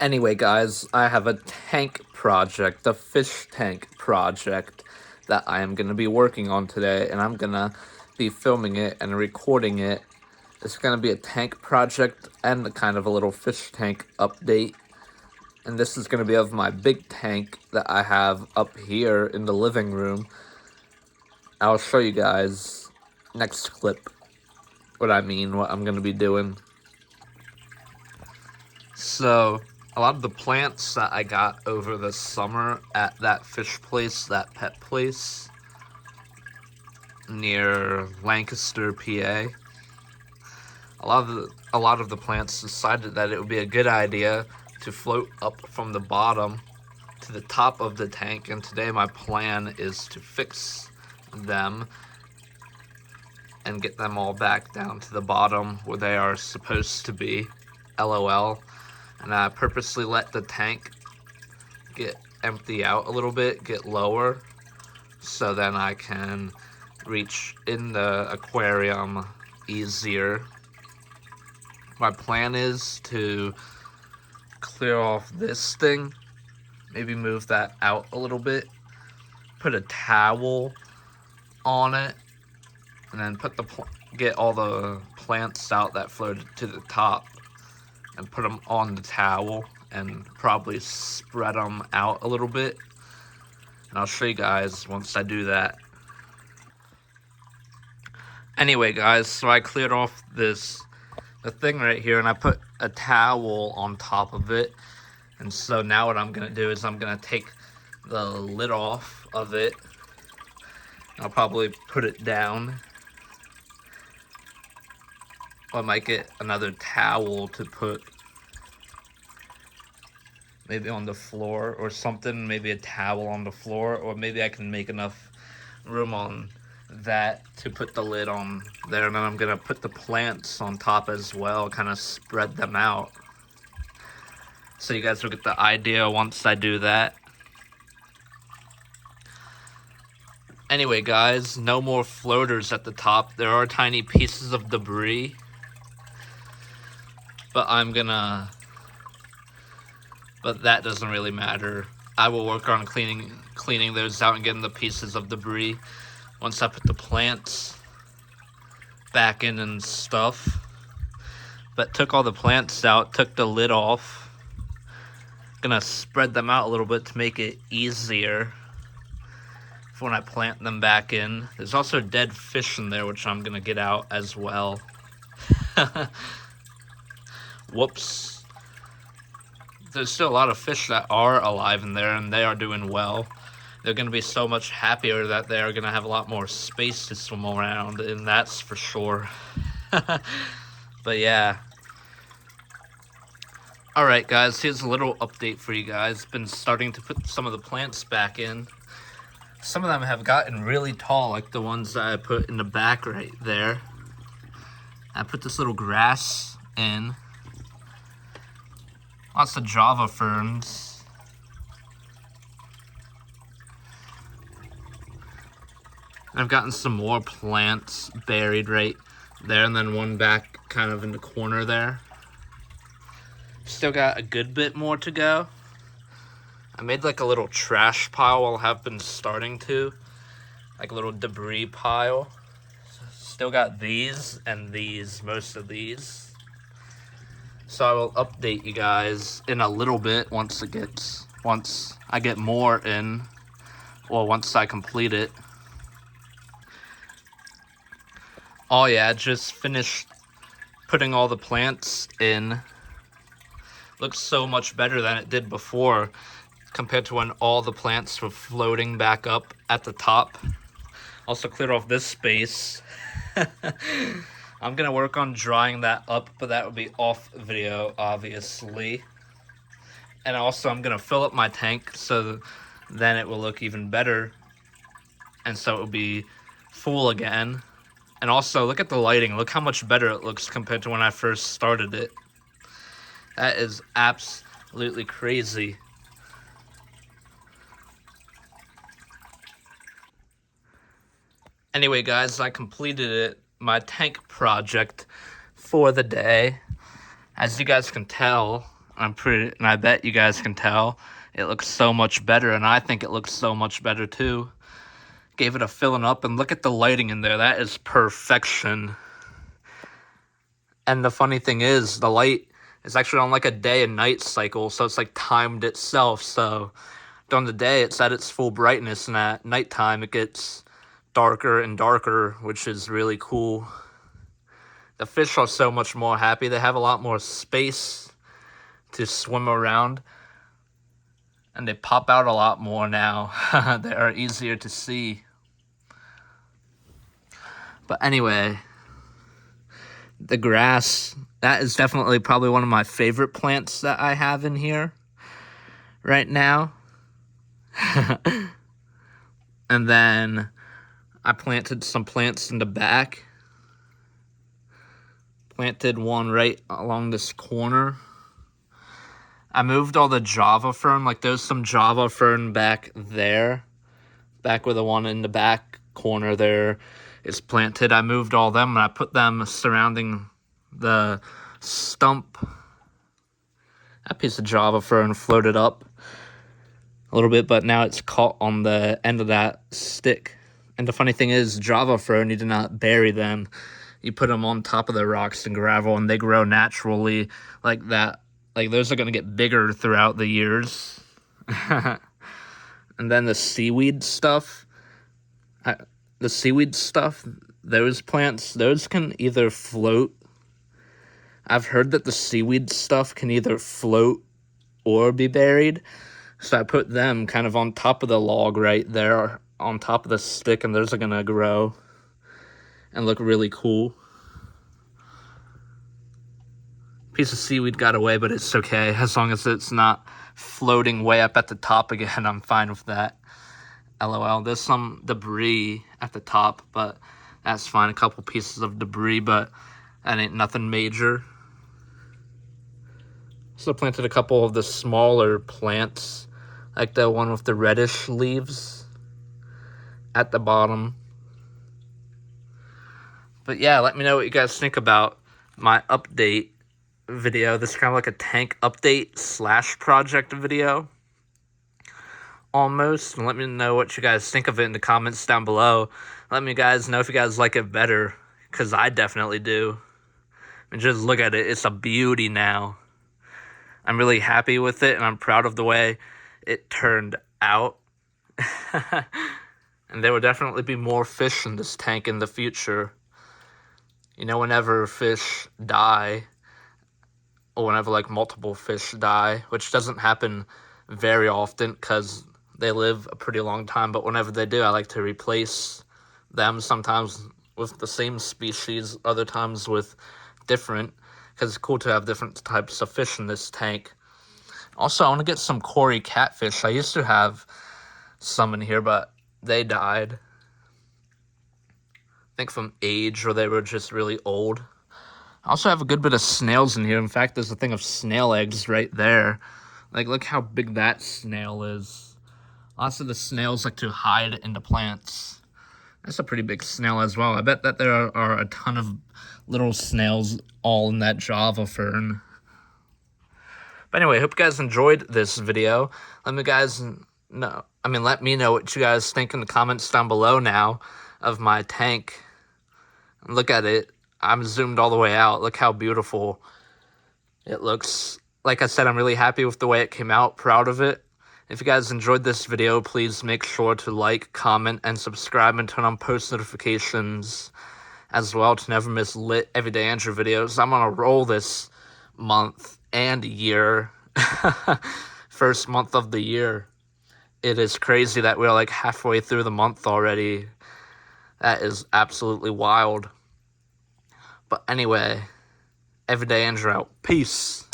Anyway, guys, I have a tank project, a fish tank project that I am going to be working on today, and I'm going to be filming it and recording it. It's going to be a tank project and a kind of a little fish tank update. And this is going to be of my big tank that I have up here in the living room. I'll show you guys next clip what I'm going to be doing. So, a lot of the plants that I got over the summer at that fish place, that pet place, near Lancaster, PA, a lot of the plants decided that it would be a good idea to float up from the bottom to the top of the tank, and today my plan is to fix them and get them all back down to the bottom where they are supposed to be, LOL. And I purposely let the tank get empty out a little bit, get lower, so then I can reach in the aquarium easier. My plan is to clear off this thing, maybe move that out a little bit, put a towel on it, and then get all the plants out that floated to the top and put them on the towel and probably spread them out a little bit. And I'll show you guys once I do that. Anyway, guys, so I cleared off the thing right here, and I put a towel on top of it. And so now what I'm gonna do is I'm gonna take the lid off of it. I'll probably put it down. I might get another towel to put maybe on the floor or something, maybe a towel on the floor, or maybe I can make enough room on that to put the lid on there. And then I'm gonna put the plants on top as well, kind of spread them out, so you guys will get the idea once I do that. Anyway, guys, no more floaters at the top. There are tiny pieces of debris, but that doesn't really matter. I will work on cleaning those out and getting the pieces of debris once I put the plants back in and stuff. But took all the plants out, took the lid off. Gonna spread them out a little bit to make it easier for when I plant them back in. There's also dead fish in there, which I'm gonna get out as well. Whoops. There's still a lot of fish that are alive in there, and they are doing well. They're going to be so much happier that they're going to have a lot more space to swim around, and that's for sure. But yeah. Alright, guys, here's a little update for you guys. Been starting to put some of the plants back in. Some of them have gotten really tall, like the ones that I put in the back right there. I put this little grass in. Lots of Java ferns. I've gotten some more plants buried right there, and then one back kind of in the corner there. Still got a good bit more to go. I made like a little trash pile, I'll have been starting to. Like a little debris pile. Still got these and these, most of these. So I will update you guys in a little bit once I get more in, or once I complete it. Oh yeah, just finished putting all the plants in. Looks so much better than it did before, compared to when all the plants were floating back up at the top. Also cleared off this space. I'm gonna work on drying that up, but that would be off video, obviously. And also I'm gonna fill up my tank so then it will look even better. And so it will be full again. And also, look at the lighting. Look how much better it looks compared to when I first started it. That is absolutely crazy. Anyway, guys, I completed it. My tank project for the day. As you guys can tell, And I bet you guys can tell it looks so much better, and I think it looks so much better too. Gave it a filling up, and look at the lighting in there. That is perfection. And the funny thing is, the light is actually on like a day and night cycle, so it's like timed itself. So during the day, it's at its full brightness, and at nighttime, it gets darker and darker, which is really cool. The fish are so much more happy. They have a lot more space to swim around, and they pop out a lot more now. They are easier to see. But anyway, the grass, that is definitely probably one of my favorite plants that I have in here right now. And then I planted some plants in the back. Planted one right along this corner. I moved all the Java fern, like there's some Java fern back there. Back where the one in the back corner there is planted. I moved all them and I put them surrounding the stump. That piece of Java fern floated up a little bit, but now it's caught on the end of that stick. And the funny thing is, Java fern, you do not bury them. You put them on top of the rocks and gravel, and they grow naturally like that. Like, those are going to get bigger throughout the years. And then the seaweed stuff, those plants, those can either float. I've heard that the seaweed stuff can either float or be buried. So I put them kind of on top of the log right there, on top of the stick, and those are going to grow and look really cool. Piece of seaweed got away, but it's okay. As long as it's not floating way up at the top again, I'm fine with that. LOL. There's some debris at the top, but that's fine. A couple pieces of debris, but that ain't nothing major. So I planted a couple of the smaller plants, like the one with the reddish leaves at the bottom. But yeah, let me know what you guys think about my update video. This is kind of like a tank update / project video almost. And let me know what you guys think of it in the comments down below. Let me guys know if you guys like it better, because I definitely do. And just look at it. It's a beauty now. I'm really happy with it, and I'm proud of the way it turned out. And there will definitely be more fish in this tank in the future. You know, whenever fish die, or whenever like multiple fish die, which doesn't happen very often because they live a pretty long time, but whenever they do, I like to replace them, sometimes with the same species, other times with different, because it's cool to have different types of fish in this tank. Also, I want to get some Cory catfish. I used to have some in here, but they died. I think from age, or they were just really old. I also have a good bit of snails in here. In fact, there's a thing of snail eggs right there. Like, look how big that snail is. Lots of the snails like to hide in the plants. That's a pretty big snail as well. I bet that there are a ton of little snails all in that Java fern. But anyway, I hope you guys enjoyed this video. Let me know what you guys think in the comments down below now of my tank. Look at it. I'm zoomed all the way out. Look how beautiful it looks. Like I said, I'm really happy with the way it came out. Proud of it. If you guys enjoyed this video, please make sure to like, comment, and subscribe, and turn on post notifications as well to never miss lit Everyday Andrew videos. I'm on a roll this month and year. First month of the year. It is crazy that we're like halfway through the month already. That is absolutely wild. But anyway, Everyday Andrew out. Peace.